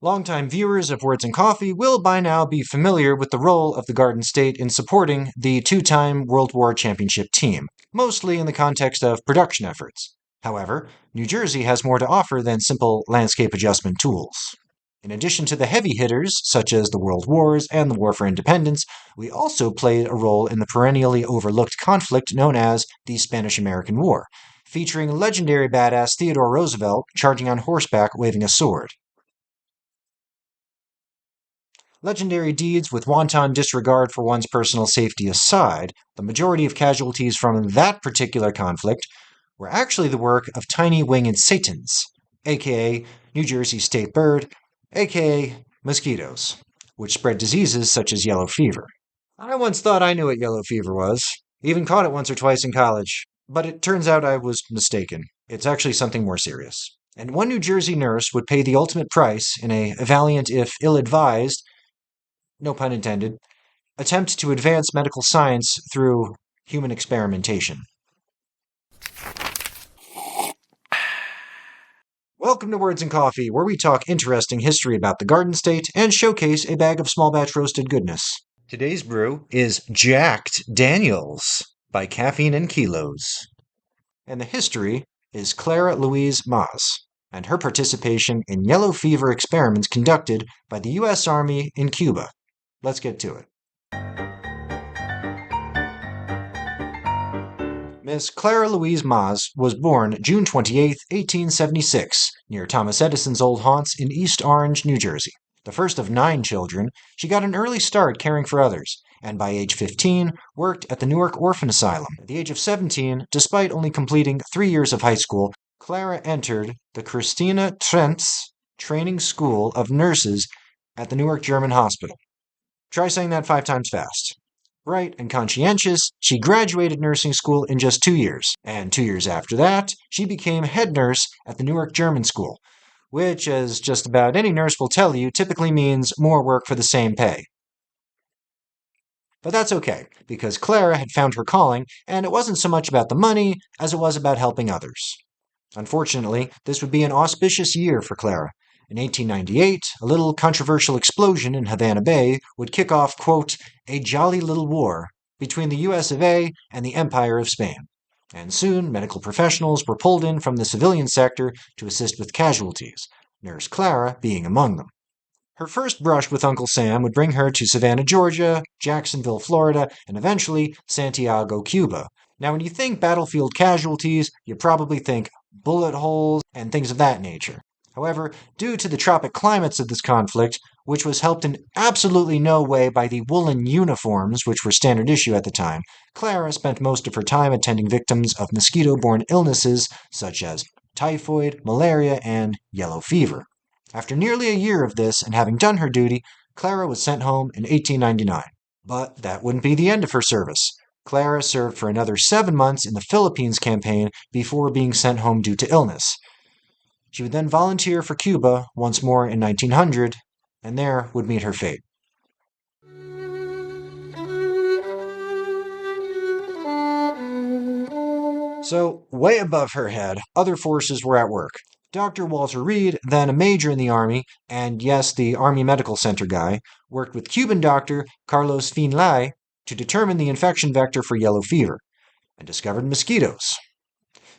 Longtime viewers of Words and Coffee will by now be familiar with the role of the Garden State in supporting the two-time World War Championship team, mostly in the context of production efforts. However, New Jersey has more to offer than simple landscape adjustment tools. In addition to the heavy hitters, such as the World Wars and the War for Independence, we also played a role in the perennially overlooked conflict known as the Spanish-American War, featuring legendary badass Theodore Roosevelt charging on horseback waving a sword. Legendary deeds with wanton disregard for one's personal safety aside, the majority of casualties from that particular conflict were actually the work of tiny winged satans, aka New Jersey state bird, aka mosquitoes, which spread diseases such as yellow fever. I once thought I knew what yellow fever was, even caught it once or twice in college, but it turns out I was mistaken. It's actually something more serious. And one New Jersey nurse would pay the ultimate price in a valiant if ill-advised, no pun intended, attempt to advance medical science through human experimentation. Welcome to Words and Coffee, where we talk interesting history about the Garden State and showcase a bag of small batch roasted goodness. Today's brew is Jacked Daniels by Caffeine and Kilos. And the history is Clara Louise Maas and her participation in yellow fever experiments conducted by the U.S. Army in Cuba. Let's get to it. Miss Clara Louise Maas was born June 28, 1876, near Thomas Edison's old haunts in East Orange, New Jersey. The first of 9 children, she got an early start caring for others, and by age 15, worked at the Newark Orphan Asylum. At the age of 17, despite only completing 3 years of high school, Clara entered the Christina Trentz Training School of Nurses at the Newark German Hospital. Try saying that 5 times fast. Bright and conscientious, she graduated nursing school in just 2 years, and 2 years after that, she became head nurse at the Newark German School, which, as just about any nurse will tell you, typically means more work for the same pay. But that's okay, because Clara had found her calling, and it wasn't so much about the money as it was about helping others. Unfortunately, this would be an auspicious year for Clara. In 1898, a little controversial explosion in Havana Bay would kick off, quote, a jolly little war between the US of A and the Empire of Spain. And soon, medical professionals were pulled in from the civilian sector to assist with casualties, Nurse Clara being among them. Her first brush with Uncle Sam would bring her to Savannah, Georgia, Jacksonville, Florida, and eventually Santiago, Cuba. Now, when you think battlefield casualties, you probably think bullet holes and things of that nature. However, due to the tropic climates of this conflict, which was helped in absolutely no way by the woolen uniforms which were standard issue at the time, Clara spent most of her time attending victims of mosquito-borne illnesses such as typhoid, malaria, and yellow fever. After nearly a year of this and having done her duty, Clara was sent home in 1899. But that wouldn't be the end of her service. Clara served for another 7 months in the Philippines campaign before being sent home due to illness. She would then volunteer for Cuba once more in 1900, and there would meet her fate. So, way above her head, other forces were at work. Dr. Walter Reed, then a major in the Army, and yes, the Army Medical Center guy, worked with Cuban doctor Carlos Finlay to determine the infection vector for yellow fever, and discovered mosquitoes.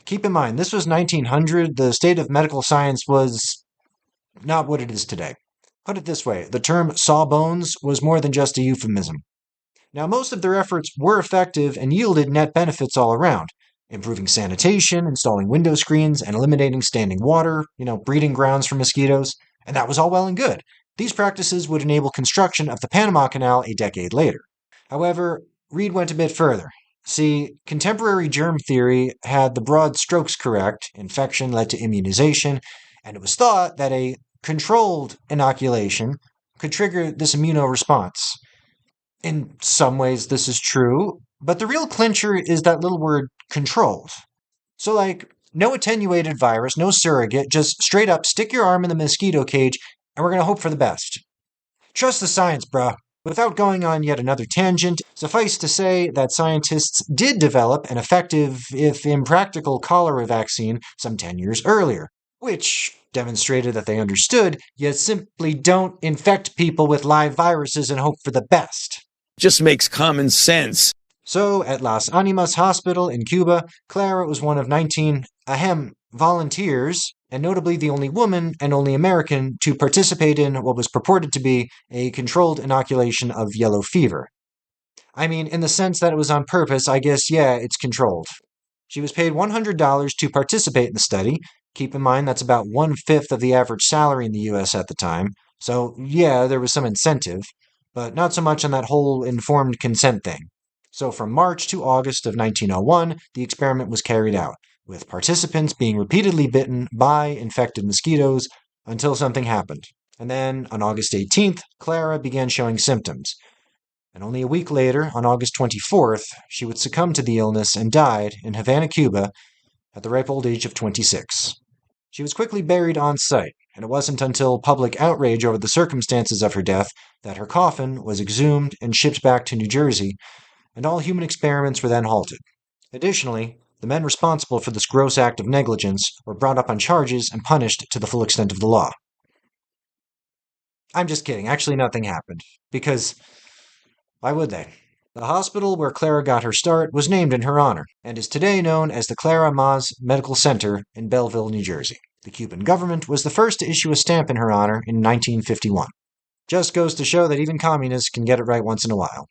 Keep in mind, this was 1900. The state of medical science was not what it is today. Put it this way, the term sawbones was more than just a euphemism. Now, most of their efforts were effective and yielded net benefits all around, improving sanitation, installing window screens, and eliminating standing water, breeding grounds for mosquitoes, and that was all well and good. These practices would enable construction of the Panama Canal a decade later. However, Reed went a bit further. See, contemporary germ theory had the broad strokes correct, infection led to immunization, and it was thought that a controlled inoculation could trigger this immunoresponse. In some ways, this is true, but the real clincher is that little word, controlled. So, no attenuated virus, no surrogate, just straight up stick your arm in the mosquito cage, and we're going to hope for the best. Trust the science, bruh. Without going on yet another tangent, suffice to say that scientists did develop an effective, if impractical, cholera vaccine some 10 years earlier, which demonstrated that they understood you simply don't infect people with live viruses and hope for the best. Just makes common sense. So, at Las Animas Hospital in Cuba, Clara was one of 19 volunteers, and notably the only woman and only American to participate in what was purported to be a controlled inoculation of yellow fever. I mean, in the sense that it was on purpose, I guess, yeah, it's controlled. She was paid $100 to participate in the study. Keep in mind that's about 1/5 of the average salary in the US at the time. So, yeah, there was some incentive, but not so much on that whole informed consent thing. So, from March to August of 1901, the experiment was carried out, with participants being repeatedly bitten by infected mosquitoes until something happened. And then, on August 18th, Clara began showing symptoms. And only a week later, on August 24th, she would succumb to the illness and died in Havana, Cuba, at the ripe old age of 26. She was quickly buried on site, and it wasn't until public outrage over the circumstances of her death that her coffin was exhumed and shipped back to New Jersey, and all human experiments were then halted. Additionally, the men responsible for this gross act of negligence were brought up on charges and punished to the full extent of the law. I'm just kidding. Actually, nothing happened. Because why would they? The hospital where Clara got her start was named in her honor, and is today known as the Clara Maas Medical Center in Belleville, New Jersey. The Cuban government was the first to issue a stamp in her honor in 1951. Just goes to show that even communists can get it right once in a while.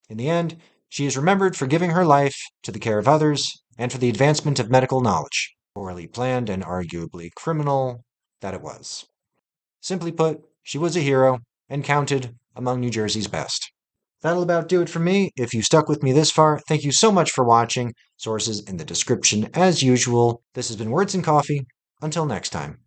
In the end, she is remembered for giving her life to the care of others and for the advancement of medical knowledge, poorly planned and arguably criminal that it was. Simply put, she was a hero and counted among New Jersey's best. That'll about do it for me. If you stuck with me this far, thank you so much for watching. Sources in the description as usual. This has been Words and Coffee. Until next time.